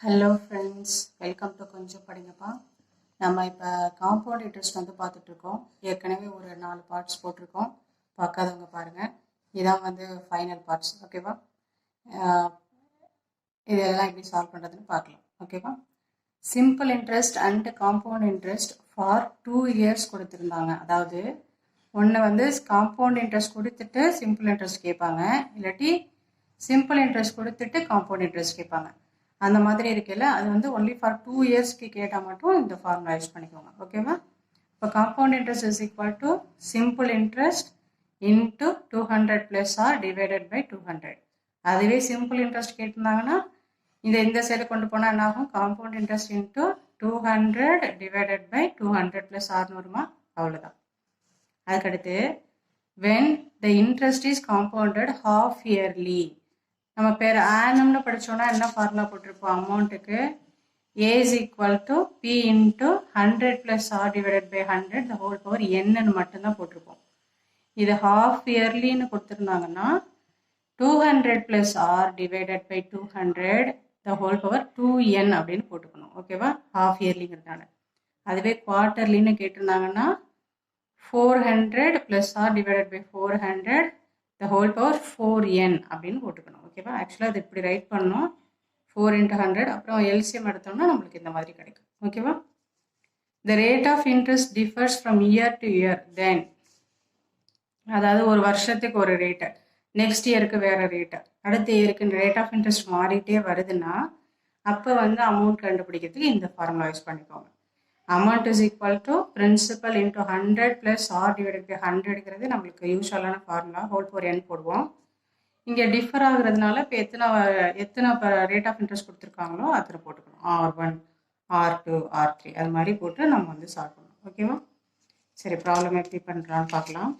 Hello friends, welcome to கொஞ்சம் படிங்கப்பா. நம்ம இப்போ காம்பவுண்ட் இன்ட்ரெஸ்ட் வந்து பார்த்துட்ருக்கோம். ஏற்கனவே ஒரு 4 பார்ட்ஸ் போட்டிருக்கோம். பார்க்காதவங்க பாருங்கள். இதான் வந்து ஃபைனல் பார்ட்ஸ். ஓகேவா? இதெல்லாம் எப்படி சால்வ் பண்ணுறதுன்னு பார்க்கலாம். ஓகேவா? Simple interest and compound interest for 2 years கொடுத்துருந்தாங்க. அதாவது ஒன்று வந்து காம்பவுண்ட் இன்ட்ரெஸ்ட் கொடுத்துட்டு சிம்பிள் இன்ட்ரெஸ்ட் கேட்பாங்க, இல்லாட்டி சிம்பிள் இன்ட்ரெஸ்ட் கொடுத்துட்டு காம்பவுண்ட் இன்ட்ரெஸ்ட் கேட்பாங்க. அந்த மாதிரி இருக்குல்ல, அது வந்து ஒன்லி ஃபார் 2 இயர்ஸ்க்கு கேட்டால் மட்டும் இந்த ஃபார்முலா யூஸ் பண்ணிக்கோங்க. ஓகேவா? இப்போ compound interest is equal to simple interest into 200 plus R divided by 200. அதுவே சிம்பிள் இன்ட்ரெஸ்ட் கேட்டிருந்தாங்கன்னா இந்த சைடு கொண்டு போனால் என்ன ஆகும்? Compound interest into 200 divided by 200 plus ஆர்னு வருமா? அவ்வளோதான். அதுக்கடுத்து when the interest is compounded half yearly, நம்ம பேர் ஆனம்னு படித்தோன்னா என்ன ஃபார்முலா போட்டிருப்போம்? அமௌண்ட்டுக்கு A is equal to P into 100 plus R divided by 100 the whole power என்னன்னு மட்டும்தான் போட்டிருப்போம். இது ஹாஃப் இயர்லின்னு கொடுத்துருந்தாங்கன்னா 200 plus R divided by 200 the whole power 2n அப்படின்னு போட்டுக்கணும். ஓகேவா? ஹாஃப் இயர்லிங்கிறதுனால. அதுவே குவார்ட்டர்லின்னு கேட்டிருந்தாங்கன்னா 400 plus R divided by 400 the whole power 4n அப்படின்னு போட்டுக்கணும். ஓகேவா? ஆக்சுவலாக அது இப்படி ரைட் பண்ணோம், 4 × 100, அப்புறம் எல்சிஎம் எடுத்தோம்னா நம்மளுக்கு இந்த மாதிரி கிடைக்கும். ஓகேவா? The rate of interest differs from year to year then, அதாவது ஒரு வருஷத்துக்கு ஒரு ரேட்டு, நெக்ஸ்ட் இயருக்கு வேறு ரேட்டு, அடுத்த இயருக்கு ரேட் ஆஃப் இன்ட்ரெஸ்ட் மாறிட்டே வருதுன்னா அப்போ வந்து அமௌண்ட் கண்டுபிடிக்கிறதுக்கு இந்த ஃபார்முலா யூஸ் பண்ணிக்கோங்க. Amount is equal to principal into 100 plus R divided by 100ங்கிறது நம்மளுக்கு யூஸ்வலான ஃபார்முலா. ஹோல் பவர் n போடுவோம். இங்கே டிஃபர் ஆகுறதுனால இப்போ எத்தனை ரேட் ஆஃப் இன்ட்ரெஸ்ட் கொடுத்துருக்காங்களோ அதில் போட்டுக்கணும். R1, R2, R3 அது மாதிரி போட்டு நம்ம வந்து சால்வ் பண்ணணும். ஓகேவா? சரி, ப்ராப்ளம் எப்படி பண்ணுறான்னு பார்க்கலாம்.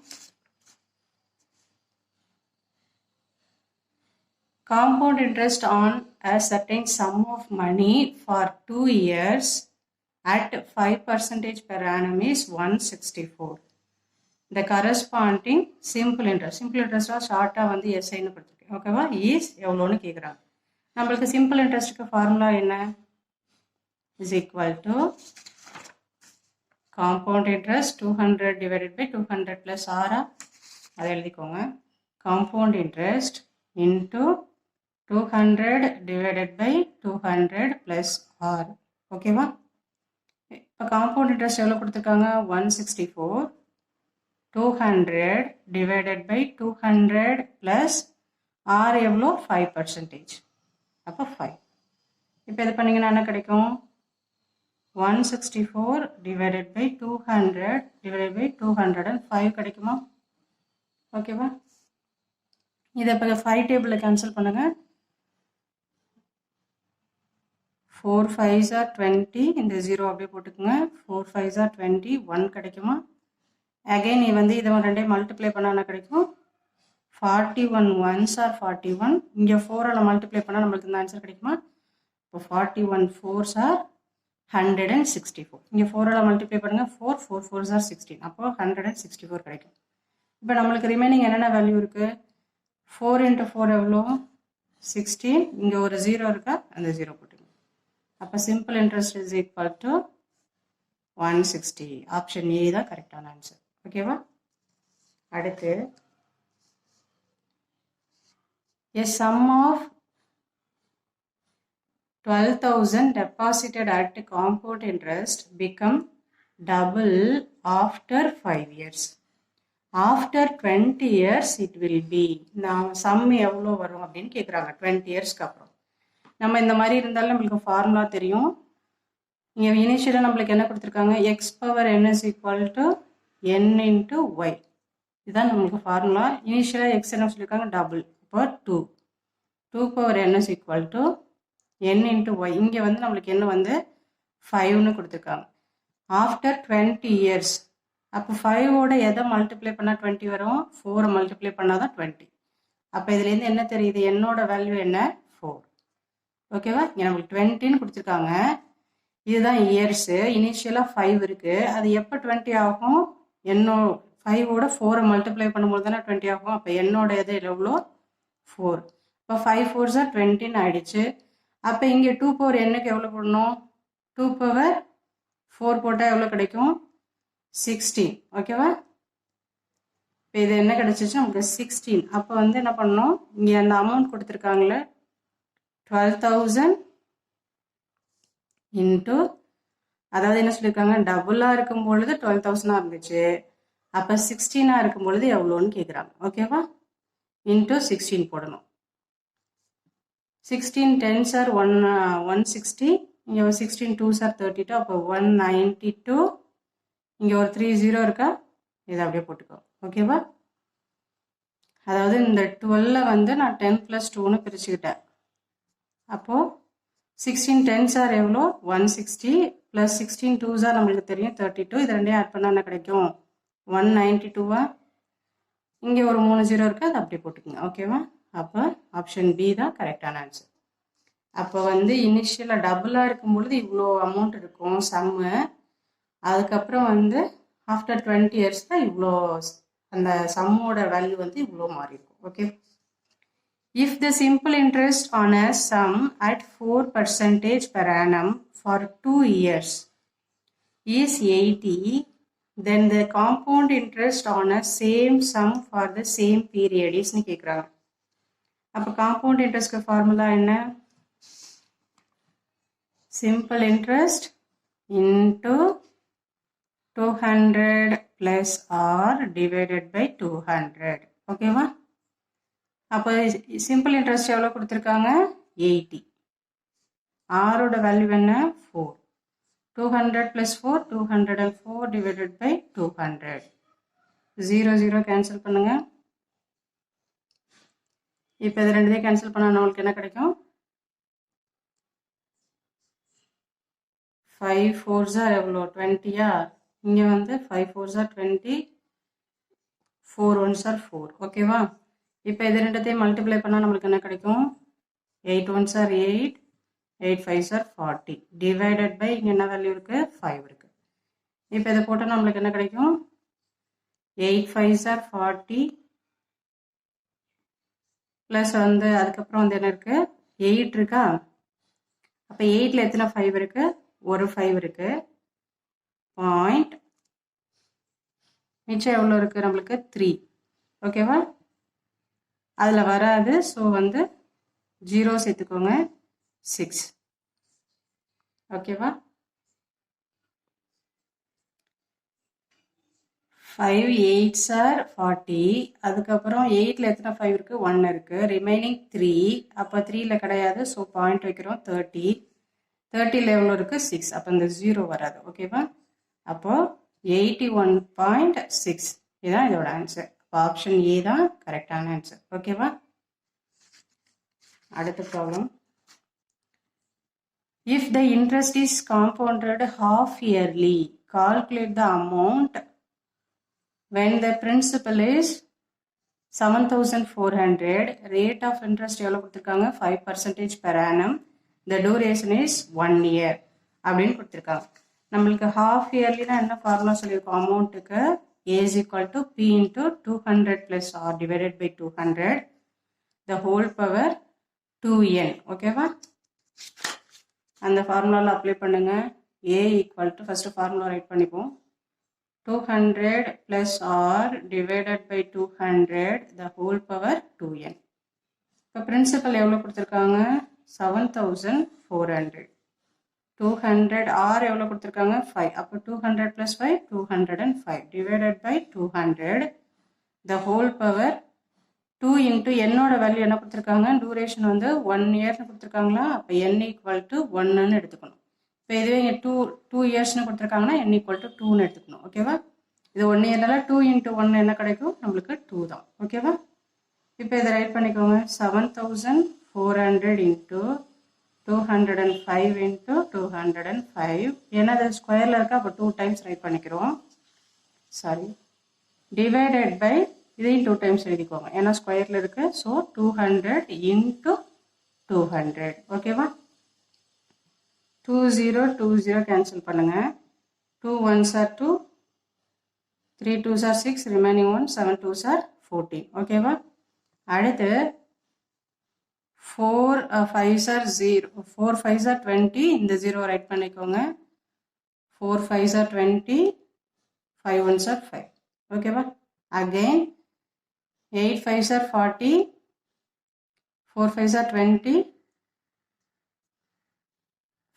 Compound interest on a certain sum of money for 2 years at 5% per annum is 164. The corresponding simple interest ஷார்ட்டாக வந்து எஸ்ஐன்னு கொடுத்துருக்கேன். ஓகேவா? ஈஸ் எவ்வளோன்னு கேட்குறாங்க. நம்மளுக்கு சிம்பிள் இன்ட்ரெஸ்ட்டுக்கு ஃபார்முலா என்ன? Is equal to compound interest 200 divided by 200 plus ஆரா, அதை எழுதிக்கோங்க. Compound interest into 200 divided by 200 plus R. ஓகேவா? இப்போ காம்பவுண்ட் இன்ட்ரெஸ்ட் எவ்வளோ கொடுத்துருக்காங்க? 164. 200 divided by 200 plus R எவ்வளோ? 5%. அப்போ 5. இப்போ இது பண்ணிங்கன்னா என்ன கிடைக்கும்? 164 divided by 200 divided by 205 கிடைக்குமா? ஓகேவா? இதை இப்போ 5 டேபிளில் கேன்சல் பண்ணுங்க. 4 5s are 20, இந்த 0 அப்படியே போட்டுக்குங்க. 4 5s are 20, 1 கிடைக்குமா? அகைன் நீ வந்து இதை ரெண்டையும் மல்டிப்ளை பண்ணால் என்ன கிடைக்கும்? 41 1s are 41. இங்கே 4ஆல் மல்டிப்ளை பண்ணால் நம்மளுக்கு இந்த ஆன்சர் கிடைக்குமா? இப்போ 41 4s are 164. இங்கே 4ஆல் மல்டிப்ளை பண்ணுங்கள். 4 4 4s are 16. அப்போ 164 கிடைக்கும். இப்போ நம்மளுக்கு ரிமைனிங் என்னென்ன வேல்யூ இருக்குது? 4 × 4 எவ்வளோ? 16. இங்கே ஒரு 0 இருக்கா? அந்த 0 போட்டுங்க. அப்போ simple interest is equal to 160. Option A தான் கரெக்டான ஆன்சர். ஓகேவா? அடுத்து a sum of 12,000 deposited at compound interest become double after 5 years. After 20 years it will be. நான் சம் எவ்வளோ வரும் அப்படின்னு கேட்குறாங்க 20 இயர்ஸ்க்கு அப்புறம். நம்ம இந்த மாதிரி இருந்தாலும் நம்மளுக்கு ஃபார்முலா தெரியும். இங்கே இனிஷியலாக நம்மளுக்கு என்ன கொடுத்துருக்காங்க? X power n is equal to n into y. இதுதான் நம்மளுக்கு ஃபார்முலா. இனிஷியலாக எக்ஸ் என்ன சொல்லியிருக்காங்க? டபுள். இப்போ 2 power n is equal to n into y. இங்கே வந்து நம்மளுக்கு என்ன வந்து 5ன்னு கொடுத்துருக்காங்க. After 20 years. அப்போ 5ஓட எதை மல்டிப்ளை பண்ணால் 20 வரும்? 4 மல்டிப்ளை பண்ணால் தான் 20. அப்போ இதுலேருந்து என்ன தெரியுது? என்னோட வேல்யூ என்ன? 4. ஓகேவா? இங்கே நம்மளுக்கு 20ன்னு கொடுத்துருக்காங்க. இதுதான் இயர்ஸு. இனிஷியலாக 5 இருக்குது. அது எப்போ 20 ஆகும்? 5ஓட 4 மல்டிப்ளை பண்ணும்போது தானே 20 ஆகும். அப்போ என்னோட இது எவ்வளோ? 4. இப்போ 5 4s are 20ன்னு ஆயிடுச்சு. அப்போ இங்கே 2 பவர் என்னக்கு எவ்வளோ போடணும்? 2 பவர் 4 போட்டால் எவ்வளோ கிடைக்கும்? 16. ஓகேவா? இப்போ இது என்ன கிடைச்சிச்சு நமக்கு? 16. அப்போ வந்து என்ன பண்ணணும், இங்கே அந்த அமௌண்ட் கொடுத்துருக்காங்களே 12,000 இன்ட்டு, அதாவது என்ன சொல்லியிருக்காங்க, டபுளாக இருக்கும் பொழுது 12,000 இருந்துச்சு. அப்போ 16 இருக்கும் பொழுது எவ்வளோன்னு கேட்குறாங்க. ஓகேவா? இன்ட்டு 16 போடணும். 16 10s are 160. இங்கே 16 2s are 32. அப்போ 192. இங்கே ஒரு 30 இருக்கா, இதை அப்படியே போட்டுக்கோ. ஓகேவா? அதாவது இந்த 12 வந்து நான் 10 + 2ன்னு பிரிச்சுக்கிட்டேன். அப்போது 16 10s are எவ்வளோ? 160 + 16 2s are நம்மளுக்கு தெரியும் 32. இது ரெண்டையும் ஆட் பண்ணால் என்ன கிடைக்கும்? 192. இங்கே ஒரு 3 0 இருக்குது, அதை அப்படியே போட்டுக்கோங்க. ஓகேவா? அப்போ ஆப்ஷன் பி தான் கரெக்டான ஆன்சர். அப்போ வந்து இனிஷியலாக டபுளாக இருக்கும் பொழுது இவ்வளோ அமௌண்ட் இருக்கும் சம்மு. அதுக்கப்புறம் வந்து ஆஃப்டர் 20 years தான் இவ்வளோ அந்த சம்மோட வேல்யூ வந்து இவ்வளோ மாறி இருக்கும். Okay. If the simple interest on a sum at 4% per annum for 2 years is 80, then the compound interest on a same sum for the same period is னு கேட்குறாங்க. அப்போ காம்பவுண்ட் இன்ட்ரெஸ்ட்க்கு ஃபார்முலா என்ன? Simple interest into 200 plus R divided by 200. ஓகேவா? அப்போ simple interest எவ்வளோ கொடுத்துருக்காங்க? 80. ஆரோட value என்ன? 4. 200 plus 4 204 divided by 200. 0 0 கேன்சல் பண்ணுங்க. இப்போ இது ரெண்டுத்தையும் கேன்சல் பண்ணால் நம்மளுக்கு என்ன கிடைக்கும்? 5 4s are எவ்வளோ? 20யா? இங்கே வந்து 5 4s are 20, 4 1s are 4. ஓகேவா? இப்போ இது ரெண்டுத்தையும் மல்டிப்ளை பண்ணால் நம்மளுக்கு என்ன கிடைக்கும்? 8 1s are 8, 8 5s are 40. Divided by இங்கே என்ன வேல்யூ இருக்குது? 5 இருக்குது. இப்போ இதை போட்டால் நம்மளுக்கு என்ன கிடைக்கும்? 8 5s are 40 ப்ளஸ் வந்து அதுக்கப்புறம் வந்து என்ன இருக்குது? 8 இருக்கா? அப்போ 8ல் எத்தனை 5 இருக்குது? ஒரு 5 இருக்குது. பாயிண்ட் மிச்சம் எவ்வளோ இருக்குது நம்மளுக்கு? 3. ஓகேவா? அதில் வராது. ஸோ வந்து 0 சேர்த்துக்கோங்க. 6. ஓகேவா? 5 8s are 40. அதுக்கப்புறம் 8ல் எத்தனை 5 இருக்குது? 1 இருக்குது. ரிமைனிங் 3. அப்போ 3ல் கிடையாது. ஸோ பாயிண்ட் வைக்கிறோம். 30. 30ல் எவ்வளோ இருக்குது? 6. அப்போ இந்த 0 வராது. ஓகேவா? அப்போது 81.6 இதுதான் இதோட ஆன்சர். அப்போ ஆப்ஷன் ஏ தான் கரெக்டான ஆன்சர். ஓகேவா? அடுத்த problem. If the interest is compounded half yearly, calculate the amount when the principal is 7,400. Rate of interest எவ்வளோ கொடுத்துருக்காங்க? 5% per annum. The duration is 1 year அப்படின்னு கொடுத்துருக்காங்க. நம்மளுக்கு ஹாஃப் இயர்லினா என்ன ஃபார்முலா சொல்லியிருக்கோம்? அமௌண்ட்டுக்கு A is equal to P into 200 plus R divided by 200 the whole power 2n. ஓகேவா? அந்த ஃபார்முலாவில் அப்ளை பண்ணுங்க. A equal to first formula right பண்ணிப்போம். 200 plus R divided by 200 the whole power 2n. இப்போ principal எவ்வளோ கொடுத்துருக்காங்க? 7,400. 200 R எவ்வளோ கொடுத்துருக்காங்க? 5. அப்போ 200 plus 5 205 divided by 200 the whole power 2 into என்னோட வேல்யூ என்ன கொடுத்துருக்காங்க? டூரேஷன் வந்து 1 இயர்னு கொடுத்துருக்காங்களா? அப்போ n equal to 1ன்னு எடுத்துக்கணும். இப்போ இதுவே இங்கே 2 இயர்ஸ்னு கொடுத்துருக்காங்கன்னா n equal to 2ன்னு எடுத்துக்கணும். ஓகேவா? இது 1 இயர்னால 2 into 1 என்ன கிடைக்கும்? நம்மளுக்கு 2 தான். ஓகேவா? இப்போ இதை ரைட் பண்ணிக்கோங்க. 7,400 into 205 into 205. ஏன்னா அது ஸ்கொயரில் இருக்கா? அப்போ 2 டைம்ஸ் ரைட் பண்ணிக்கிறோம். சாரி, டிவைடட் பை இதையும் 2 டைம்ஸ் எழுதிக்கோங்க. ஏன்னா ஸ்கொயரில் இருக்கு. So 200 into 200. ஓகேவா? 20 கேன்சல் பண்ணுங்க. 2 1s are 2, 3 2s are 6, remaining 1, 7 2s are 14. ஓகேவா? அடுத்து 4 5s are 0, 4 5s are 20, இந்த 0 ரைட் பண்ணிக்கோங்க. 4 5s are 20, 5 1s are 5. ஓகேவா? Again 8 5s are 40, 4 5s are 20,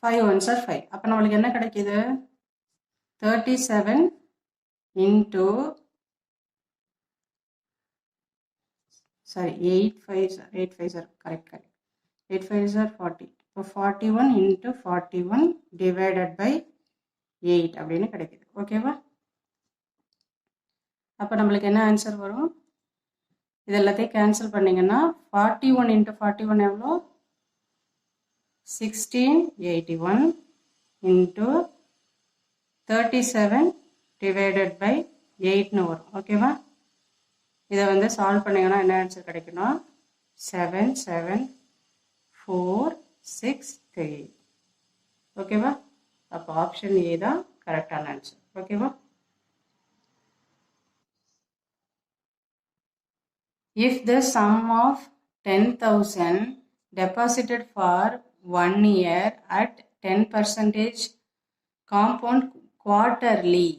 5 1s are 5. அப்போ நம்மளுக்கு என்ன கிடைக்குது? 37 into 8 5s are correct. 8 5s are 40. இப்போ 41 into 41 divided by 8 அப்படின்னு கிடைக்குது. ஓகேவா? அப்போ நம்மளுக்கு என்ன ஆன்சர் வரும்? இது எல்லாத்தையும் கேன்சல் பண்ணிங்கன்னா 41 into 41 எவ்வளோ? 1681 into 37 divided by 8ன்னு வரும். ஓகேவா? இதை வந்து சால்வ் பண்ணிங்கன்னா என்ன ஆன்சர் கிடைக்குன்னா 77463. ஓகேவா? அப்போ ஆப்ஷன் ஏ தான் கரெக்டான ஆன்சர். ஓகேவா? If the sum of 10,000 deposited for 1 year at 10% compound quarterly,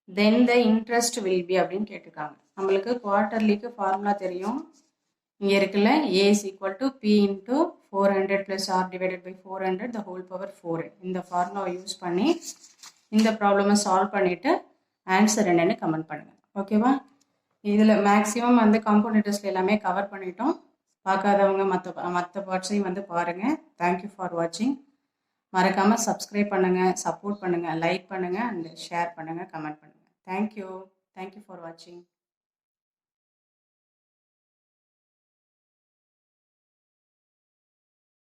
then the interest will be அப்படின்னு கேட்டிருக்காங்க. நம்மளுக்கு குவார்ட்டர்லிக்கு ஃபார்முலா தெரியும். இங்கே இருக்குல்ல, A is equal to P into 400 plus R divided by 400 the whole power 4. இந்த ஃபார்முலாவை யூஸ் பண்ணி இந்த ப்ராப்ளமை சால்வ் பண்ணிவிட்டு ஆன்சர் என்னன்னு கமெண்ட் பண்ணுங்கள். ஓகேவா? இதில் மேக்ஸிமம் வந்து காம்பவுண்ட் இன்ட்ரெஸ்ட் எல்லாமே கவர் பண்ணிட்டோம். பார்க்காதவங்க மற்ற பார்ட்ஸையும் வந்து பாருங்கள். தேங்க்யூ ஃபார் வாட்சிங். மறக்காமல் சப்ஸ்கிரைப் பண்ணுங்கள், சப்போர்ட் பண்ணுங்கள், லைக் பண்ணுங்கள் அண்ட் ஷேர் பண்ணுங்கள், கமெண்ட் பண்ணுங்கள். தேங்க்யூ ஃபார் வாட்சிங்.